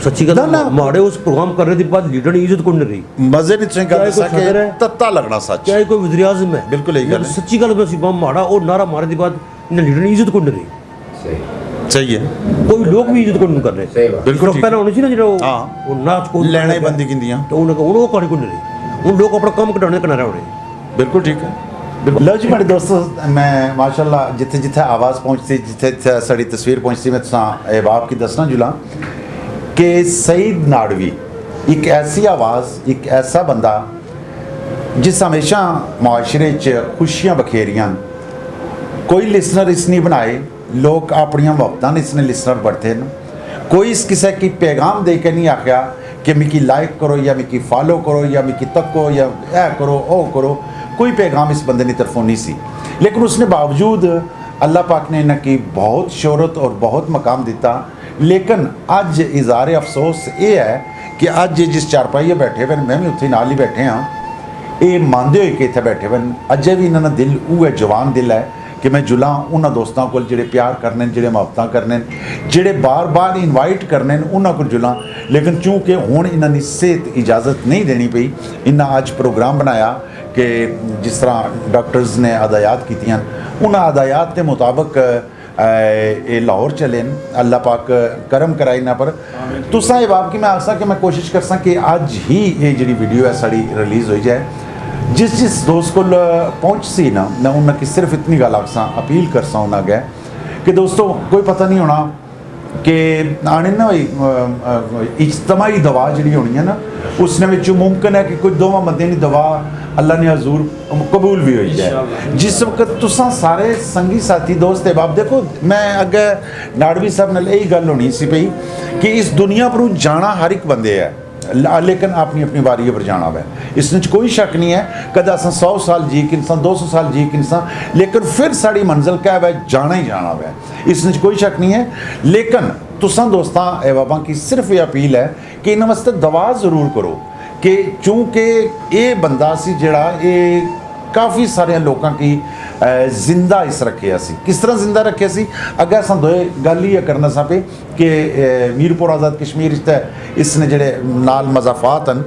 सच्ची गल माड़े उस प्रोग्राम करने के बाद लीडर ने इज्जत कोई नहीं रही मजे नहीं तुसें गल दस्सां कि तत्ता लगना सच क्या कोई वज़ीर आज़म है बिल्कुल यही गल है सच्ची गल में बम माड़ा और नारा मारने के बाद इन्हें लीडर ने इज्जत कोई नहीं रही सही है कोई लोग भी इज्जत कोई नहीं कर रहे बिल्कुल पहले होनी चाहिए ना जो हाँ वो नाच को लेना ही बंदी कीतियां तो उन्होंने कहानी कोई नहीं रही उन लोग अपना काम कटाने किनारे होने बिल्कुल ठीक है लो जी मेरे दोस्तों मैं माशाल्लाह जिथे जिथे आवाज़ पहुँचती जिथे जिथे साड़ी तस्वीर पहुँचती मैं तुसां अहबाब की दसना जुला कि सईद नाडवी एक ऐसी आवाज़ एक ऐसा बंदा जिस हमेशा मुआशरे च खुशियां बखेरियां कोई लिसनर इस नहीं बनाए लोग अपनियां मुहब्बतां ने इसने लिसनर बढ़ते हैं कोई इस किसी की पैगाम दे के नहीं आख्या कि मिकी लाइक करो या मिकी फॉलो करो या मिकी तको या ऐ करो ओ करो कोई पैगाम इस बंदे की तरफों नहीं सी लेकिन उसने बावजूद अल्लाह पाक ने इन्हें बहुत शोहरत और बहुत मकाम दिता लेकिन अज इज़हार अफसोस ये है कि अज जिस चारपाई बैठे हुए मैं भी उत्थे नाल ही बैठे हाँ ये मानते हुए कि इतने बैठे हुए अजे भी इन्होंने दिल उह जवान दिल है कि मैं जुला उन्होंने दोस्तों को जिहड़े प्यार करने जिहड़े मुहब्बतां करने जिहड़े बार बार इनवाइट करने उन्होंने को जुला लेकिन चूँकि हुण इन्होंने सेहत इजाज़त नहीं देनी पई इन्हें अज प्रोग्राम बनाया कि जिस तरह डॉक्टर्स ने हदायत कीतियां उन्होंने हदायत के मुताबिक ये लाहौर चले अल्लाह पाक करम कराई ना पर तुसा ये बाप की मैं आखसा कि मैं कोशिश करसा कि अज ही ये जी वीडियो है साड़ी रिलीज़ हो जाए जिस जिस दोस्त को पहुँच सी ना मैं उन्हें सिर्फ इतनी गल आखसा अपील करसा उन्हें अगे कि दोस्तों कोई पता नहीं होना कि आने ना इज्तमाही दवा जी होनी है ना उसने विच मुमकिन है कि कोई दोवां बंदे की दवा अल्लाह ने हजूर कबूल भी हो जाए जिस वक्त तुसा सारे संगी साथी दोस्त बाप देखो मैं अगे नाडवी साहब नाल यही गल होनी सी पई कि इस दुनिया पर जाना हर एक बंदे है लेकिन अपनी अपनी वारी पर जाना वै इसमें कोई शक नहीं है कदा अस 100 साल जी कि 200 साल जी कि लेकिन फिर साड़ी मंजिल क्या वै जाना ही जाना वै इसमें कोई शक नहीं है लेकिन तुसा दोस्तां अहबाबां की सिर्फ ये अपील है कि इन्हां वास्ते दवा ज़रूर करो कि चूँकि ये बंदा सी जड़ा ये काफ़ी सारे लोगों की जिंदा इस रखे असी किस तरह जिंदा रखे सी अगर अस दोए गल ही करना सा पे कि मीरपुर आज़ाद कश्मीर इसने जड़े नाल मजाफात हैं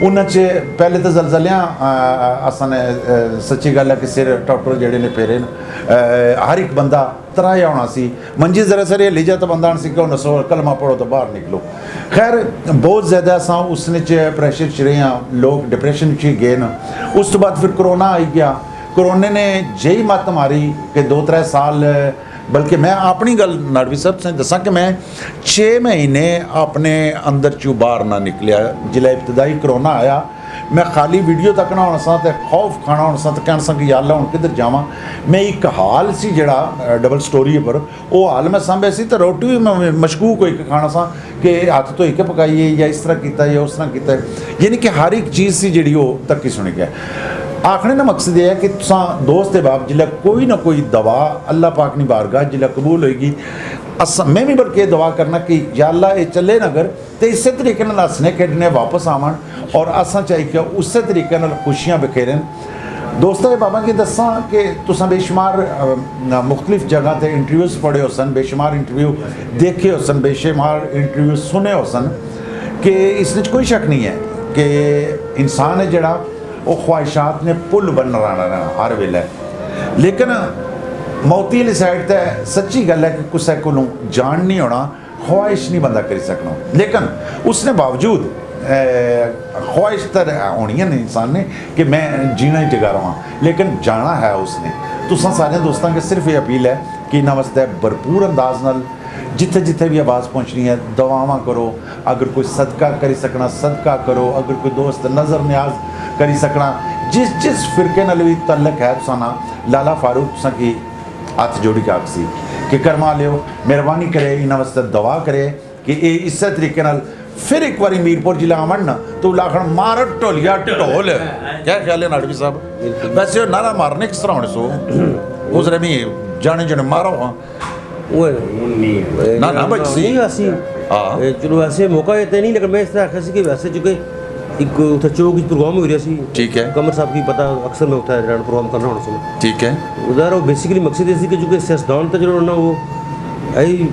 उन्होंने पहले तो जलजलियाँ असां सच्ची गल है कि सिर डॉक्टर जड़े ने फेरे हर एक बंदा तराया होना सी मंजी जरा सर हिली जाए तो बंदा सी कि नसो कलमा पढ़ो तो बाहर निकलो खैर बहुत ज़्यादा अस उसने प्रैशर च रहे हैं लोग डिप्रैशन च गए न उस तो बाद फिर करोना आई गया करोने ने जही मत मारी कि 2-3 साल बल्कि मैं अपनी गल नाडवी साहब से दसा कि मैं 6 महीने अपने अंदर चू बाहर ना निकलिया जिला इब्तदाई करोना आया मैं खाली वीडियो तकना होना सा तो खौफ खाना होना सा तो कहना सा कि यार हूँ किधर जावा मैं एक हाल सी जड़ा डबल स्टोरी पर वो हाल मैं सांभे सी तो रोटी भी मैं मशकूक हो खाना सा कि हथ धोई के पकाइए या इस तरह किया या उस तरह किया यानी कि हर एक चीज़ सी जी तकी सुनी गया आखने का मकसद यह है कि तुसा दोस्त बाप जिला कोई ना कोई दवा अल्लाह पाक नी बारगाह जिला कबूल होएगी अस मैं भी बल्कि दुआ करना कि या अल्लाह ये चले नगर तो इस तरीके हसने खेडने वापस आवन और असा चाहिए कि उस तरीके खुशियाँ बिखेरन दोस्तों बाबा की दसा कि तुसा बेशुमार मुख्तलिफ जगह पर इंटरव्यूज़ पढ़े हो सन बेशुमार इंटरव्यू देखे हो सन बेशुमार इंटरव्यू सुने हो सन कि इसमें कोई शक नहीं है कि इंसान है जड़ा वो ख्वाहिशात ने पुल बन रहा हर वेले लेकिन मौती वाली साइड तो सच्ची गल है कि कुछ को जान नहीं होना ख्वाहिश नहीं बंदा कर सकना लेकिन उसने बावजूद ख्वाहिश तो होनी है इंसान ने कि मैं जीना ही टिका रहा लेकिन जाना है उसने तुसा सारे दोस्तों के सिर्फ ये अपील है कि इन्होंने वास्ते भरपूर अंदाज नाल जिथे जिथे भी आवाज़ पहुँचनी है दवावां करो अगर कोई सदका करी सकना सदका करो अगर कोई दोस्त नज़र न्याज करी सकना जिस जिस फिरके नाल भी तल्लक है तुसाना लाला फारूक तुसा की हथ जोड़ी के आखसी कि करमा लियो मेहरबानी करे इन्होंने वास्ते दवा करे कि ये इस तरीके नाल फिर एक बार मीरपुर जिला आवन ना तो लाखन मार ढोलिया ढोल क्या ख्याल है नाडवी साहब वैसे नारा मारने किस तरह होने सो उसने भी जाने जाने मारो हाँ ना ना भाई वैसे चलो वैसे मौका इतना नहीं लेकिन मैं इस तरह आखिया कि वैसे चूँकि एक उत्थे चौक प्रोग्राम हो रहा सी ठीक है कमर साहब की पता अक्सर मैं उत्थे प्रोग्राम करना होना सुन ठीक है उधर वो बेसिकली मकसद ये कि चूँकि सियासतदान तो जो ना वो आई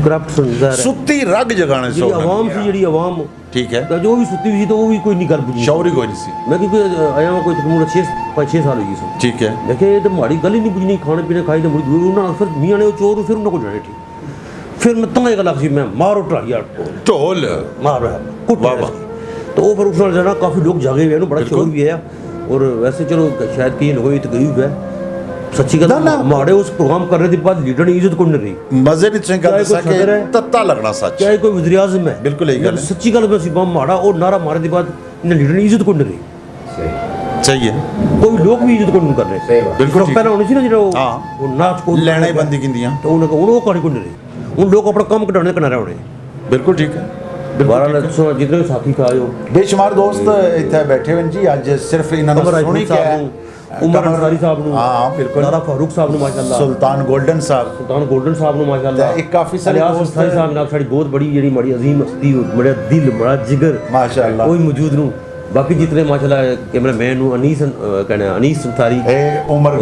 ਕਰਪਟ ਸੰਜ਼ਾਰ ਹੈ ਸੁੱਤੀ ਰੱਗ ਜਗਾਣੇ ਜਿਹੜੀ ਸੋ ਆਵਾਮ ਸੀ, ਜਿਹੜੀ ਆਵਾਮ ਠੀਕ ਹੈ ਤਾਂ ਜੋ ਵੀ ਸੁੱਤੀ ਹੋਈ ਸੀ ਤਾਂ ਉਹ ਵੀ ਕੋਈ ਨਹੀਂ ਕਰ ਬੁਝੀ। ਸ਼ੌਰੀ ਕੋਈ ਨਹੀਂ ਸੀ ਮੈਂ ਕਿਉਂਕਿ ਆਇਆ ਮੈਂ ਕੋਈ ਤਕਰੀਬਨ 6 ਸਾਲ ਹੋ ਗਈ ਸੀ। ਠੀਕ ਹੈ ਮੈਂ ਕਿਹਾ ਇਹ ਤਾਂ ਮਾੜੀ ਗੱਲ ਹੀ ਨਹੀਂ ਬੁਝਣੀ, ਖਾਣੇ ਪੀਣੇ ਖਾਈ ਤਾਂ ਮੁੜੀ ਦੂਰ ਉਹਨਾਂ ਨਾਲ ਫਿਰ ਮੀਆਂ ਨੇ ਉਹ ਚੋਰ ਫਿਰ ਉਹਨਾਂ ਕੋਲ ਜਾਣੇ ਠੀਕ। ਫਿਰ ਮੈਂ ਤਾਂ ਇਹ ਗੱਲ ਆਖੀ ਮੈਂ ਮਾਰੋ ਟਰਾਈਆ ਢੋਲ ਮਾਰ ਕੁੱਟ ਵਾਹ ਵਾਹ। तो वो फिर उस नाल जाना काफ़ी लोग जागे हुए हैं, बड़ा शोर भी है। और वैसे चलो शायद कई लोगों की तकलीफ है सच्ची गल माड़े उस प्रोग्राम करने के बाद लीडर ने इज्जत कोई नहीं रही। मजे नहीं चंगा दसा के तत्ता लगना सच चाहे कोई वज़ीर आज़म है बिल्कुल यही गल है। सच्ची गल में बम माड़ा और नारा मारने के बाद इन्हें लीडर ने इज्जत कोई नहीं रही। सही है कोई लोग भी इज्जत कोई नहीं कर रहे। बिल्कुल ठीक। पहले होनी सी ना जो हाँ। वो नाच को लेने बंदी किंदियां तो उन्हें वो कहानी कोई नहीं रही। उन लोग अपना काम कटाने किनारे होने बिल्कुल ठीक है। बारह जितने भी साथी का आयो बेशुमार दोस्त इतने बैठे हुए जी अज सिर्फ इन्होंने सुनी क्या है उमर अंसारी साहब नु हाँ बिल्कुल दारा फारूक साहब नु माशाल्लाह सुल्तान गोल्डन साहब नु माशाल्लाह एक काफी सारे अलियास दोस्त अंसारी साहब नाल साडी बहुत बड़ी जेडी बड़ी अजीम हस्ती बड़ा दिल बड़ा जिगर माशाल्लाह कोई मौजूद नु बाकी जितने माशाल्लाह कैमरामैन नु अनीस कहना अनीस अंसारी ए उमर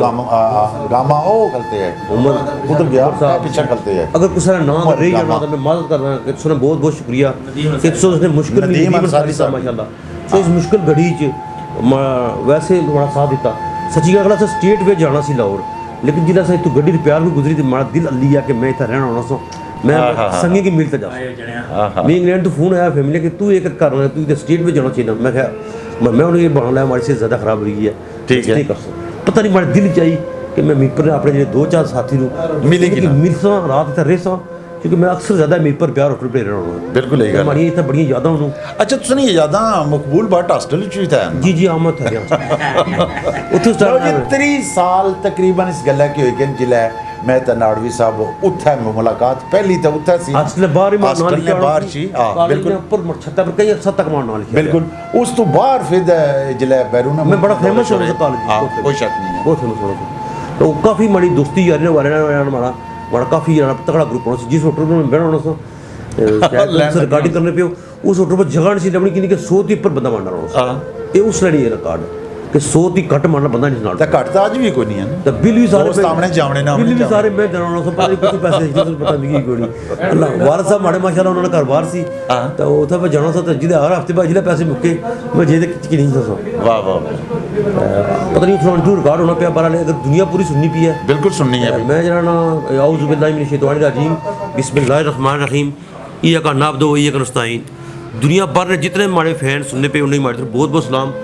गामा ओ करते हैं उमर उधर गया पीछे करते हैं अगर कुछ सारा नाम रही जाना तो मैं मदद कर रहा हूं कि उसने बहुत बहुत शुक्रिया कि उसने मुश्किल में नदीम अंसारी साहब माशाल्लाह तो इस मुश्किल घड़ी च वैसे बड़ा साथ दिता। सच्ची गल से स्टेट वे जाना सी लाहौर लेकिन जिला से तू गड्डी रिपेयर भी गुजरी तो मारा दिल अल्ली आ कि मैं इतना रहना होना सो मैं संगे की मिलता जा मैं इंग्लैंड तो फोन आया फैमिली कि तू एक कर रहा है तू इधर स्टेट में जाना चाहिए। मैं क्या मैं उन्हें ये बना लिया हमारी से ज़्यादा खराब रही है ठीक है नहीं कर सकता पता नहीं मेरे दिल चाहिए कि मैं मीपर अपने जो 2-4 साथी मिलेगी मिलसा रात इतना रेसा क्योंकि मैं अक्सर ज़्यादा मीपर प्यार होटल पे रहना हूँ बिल्कुल यही गल हमारी इतना बड़ी यादा हूँ। अच्छा तुझे ये यादा मकबूल भट्ट हॉस्टल च था जी जी आमद था उत्थे जी 30 साल तकरीबन इस गल्ला की होई कि जिले मैं ते नाडवी साहब उत्थे मुलाकात पहली तो उत्थे सी हॉस्टल बाहर ही हॉस्टल ने बाहर सी हां बिल्कुल ऊपर छत्ता पर कई अर्सा तक मारने वाली बिल्कुल उस तो बाहर फिर जिले बैरूना मैं बड़ा फेमस हूं कॉलेज कोई शक नहीं है बहुत फेमस हूं तो काफी बड़ी दोस्ती यार ने वाले हमारा बड़ा काफी तगड़ा ग्रुप होना जिस होटल में बैठना होना सा रिकॉर्डिंग करने पे उस होटल पर जगह नहीं सी लभनी कि 100 के ऊपर बंदा मारना होना ये उस लड़ी रिकॉर्ड कि 100 की कट मारना बंदा नहीं नाल तो कट तो आज भी कोई नहीं है तो बिल भी सारे सामने जावने ना बिल भी सारे मैं जाना सब पता कुछ पैसे जिस पता नहीं कोई अल्लाह वारस साहब माड़े माशाल्लाह उन्होंने घर बाहर सी तो उथे मैं जाना सा तो जिले हर हफ्ते बाद जिले पैसे मुक्के मैं जे की नहीं था वाह वाह पता नहीं फ्रंट टू रिकॉर्ड होना पे बारह अगर दुनिया पूरी सुननी पी है बिल्कुल सुननी है मैं जरा ना औज़ु बिल्लाहि मिनश शैतानिर रजीम बिस्मिल्लाहिर रहमानिर रहीम इय्याका नअबुदु व इय्याका नस्तईन दुनिया भर में जितने हमारे फैन सुनने पे उन्हें हमारी तरफ बहुत बहुत सलाम।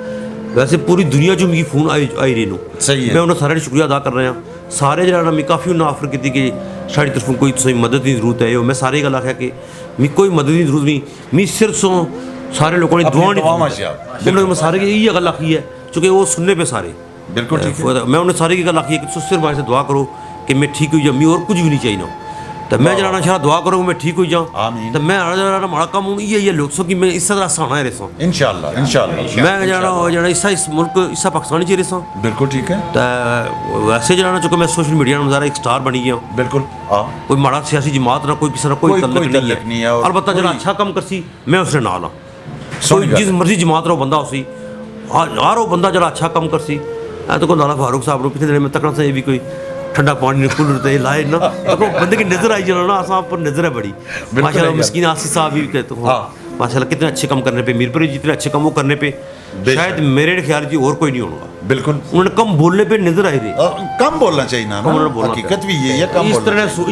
वैसे पूरी दुनिया जो मिगी फोन आई रही नो सही है मैं उन्हें सारे शुक्रिया अदा कर रहा सारे जरा मैं काफ़ी उन्हें ऑफर की कि साड़ी तरफों कोई तुसें मदद की जरूरत है मैं सारे गल आख्या कि मिगी कोई मदद की जरूरत नहीं मी सिर्फ सो सारे लोगों ने दुआ नहीं मैं सारे की यही गल आखी है चूँकि वो सुनने पे सारे बिल्कुल ठीक है मैं उन्हें सारे की गल आखी है कि सिर्फ हमारे से दुआ करो कि मैं ठीक हुई जाऊँ और कुछ भी नहीं चाहिए ना तो मैं जरा शायद दुआ करूँ मैं ठीक हो जाऊँ तो मैं जरा माड़ा कम हूँ ये लोग सो कि मैं इस तरह सहना है रहा इंशाल्लाह मैं जरा इस मुल्क इस पाकिस्तान च रहा बिल्कुल ठीक है तो वैसे जरा चूँकि मैं सोशल मीडिया में एक स्टार बनी गया बिल्कुल कोई माड़ा सियासी जमात ना कोई किसी कोई तल्लक नहीं है अलबत्ता जरा अच्छा कम करसी मैं उसने नाल हाँ जिस मर्जी जमात रो बंदा उसी हर वो बंदा जरा अच्छा कम करसी तो कोई लाला फारूक साहब को पिछले दिन में तकना से भी कोई ठंडा पानी कूलर ते लाए ना तो बंदे की नजर आई जाना ना आसा पर नजर है बड़ी माशाल्लाह मिस्कीन आसिफ साहब भी कहते हो माशाल्लाह कितने अच्छे काम करने पे मीर पर जितने अच्छे काम वो करने पे शायद मेरे ख्याल जी और कोई नहीं होगा बिल्कुल उन्होंने कम बोलने पे नजर आई रही कम बोलना चाहिए ना हकीकत भी ये है कम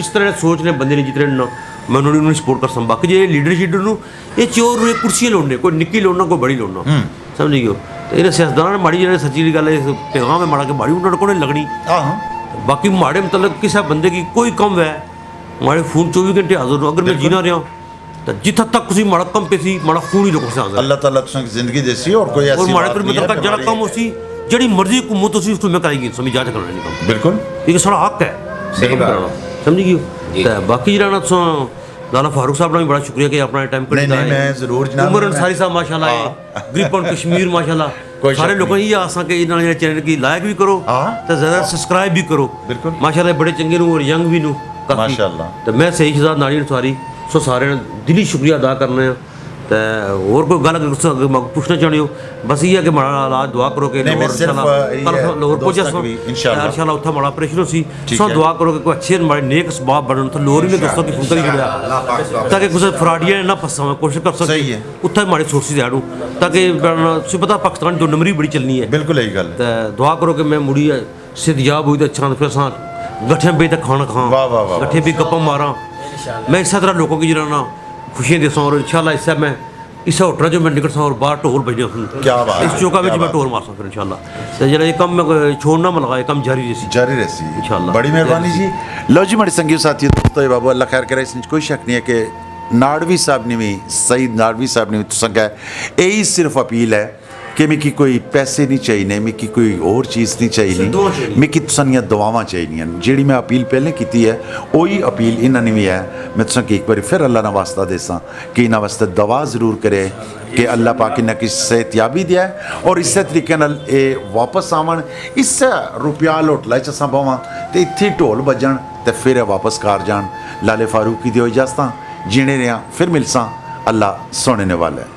इस तरह सोचने बंदे ने जितने ना मैं उन्होंने सपोर्ट कर सकता बाकी जो लीडरशिप ये चोर कुर्सियां लोड़ने कोई निक्की लोड़ना कोई बड़ी लोड़ना समझ गयो तो इन्हें सियासतदान ने माड़ी जो सच्ची गल है पैगाम है माड़ा के माड़ी उन्होंने को लगनी बाकी माड़े मतलब किसी बंदे की कोई कम है माड़े फोन 24 घंटे हाजिर अगर मैं जीना रहा तो जिथा तक उसी माड़ा कम पे सी माड़ा खून ही लोगों से हाजिर अल्लाह ताला तुझे जिंदगी देसी और कोई ऐसी और माड़े पर मतलब जरा कम उसी जड़ी मर्जी हुकूमत उसी उसको मैं कराएगी समझ जा करना नहीं कम बिल्कुल ये सारा हक है सही बात समझ गई बाकी जरा ना लाला फारूक साहब ने भी बड़ा शुक्रिया कि अपना टाइम कर नहीं मैं जरूर जनाब उमर अंसारी साहब माशाल्लाह ग्रिप ऑन कश्मीर माशाल्लाह सारे लोगों ये आसा कि इन्होंने चैनल की लाइक भी करो तो ज़्यादा सब्सक्राइब भी करो बिल्कुल माशाल्लाह बड़े चंगे और यंग भी नो माशाल्लाह तो मैं सही शहजाद नाड़ी अंसारी सो सारे दिली शुक्रिया अदा करने तो और कोई गल पुछना चाहते हो बस ये है कि माड़ा इलाज दुआ करो कि नहीं, मैं सिर्फ लाहौर पहुंचा दोस्तों की इंशाअल्लाह। इंशाअल्लाह उत्थे माड़ा ऑपरेशन हो सी ठीक सो है। दुआ करो कि कोई अच्छे माड़े नेक सबाब बनन तो लोर ही ने दोस्तों की फुलका नहीं जुड़िया ताकि कुछ फ्राडिया ने ना फसा मैं कोशिश कर सके सही है। उत्थे माड़ी सोर्सिस ऐड हो ताकि तुझे पता पाकिस्तान जो नंबरी बड़ी चलनी है बिल्कुल यही गल तो दुआ करो कि मैं मुड़ी सेहतयाब हुई तो अच्छा फिर असां गट्ठे पे तक खाना खां वाह, वाह, वाह, गट्ठे पे गप्पा मारा मैं इस तरह लोगों की जरा ना खुशियाँ दे और इंशाल्लाह इससे मैं इस होटल जो मैं निकल सा और बाहर टोल बजने क्या बात है, इस चौका में क्या मैं बात टोल मार सा फिर इंशाल्लाह तो जरा ये कम मैं छोड़ना मैं लगा ये कम जारी रही जारी रसी इंशाअल्लाह। बड़ी मेहरबानी जी। लो जी मेरे संगी साथी दोस्तों ये बाबू अल्लाह खैर करे इसमें कोई शक नहीं है कि नाड़वी साहब ने भी सईद नाड़वी साहब ने भी तुसा कहा यही सिर्फ अपील है कि मिकी कोई पैसे नहीं चाहिए मिकी कोई और चीज़ नहीं चाहिए मिकी तुसानियां दुआवां चाहिए जी मैं अपील पहले की है वही अपील इन्होंने भी है मैं तुसा एक बार फिर अल्लाह ना वास्ता देसा कि इन्होंने वास्ते दवा जरूर करे कि अल्लाह पाक इन्हें की सेहतयाबी दिया और इस तरीके नाल ये वापस आवन इस रुपयाल होटल च असां बवां तो इत्थे ढोल बजन तो फिर वापस कार जान लाले फारूकी दी इजाजत जीने रहा फिर मिलसा अल्लाह सोने ने वाला है।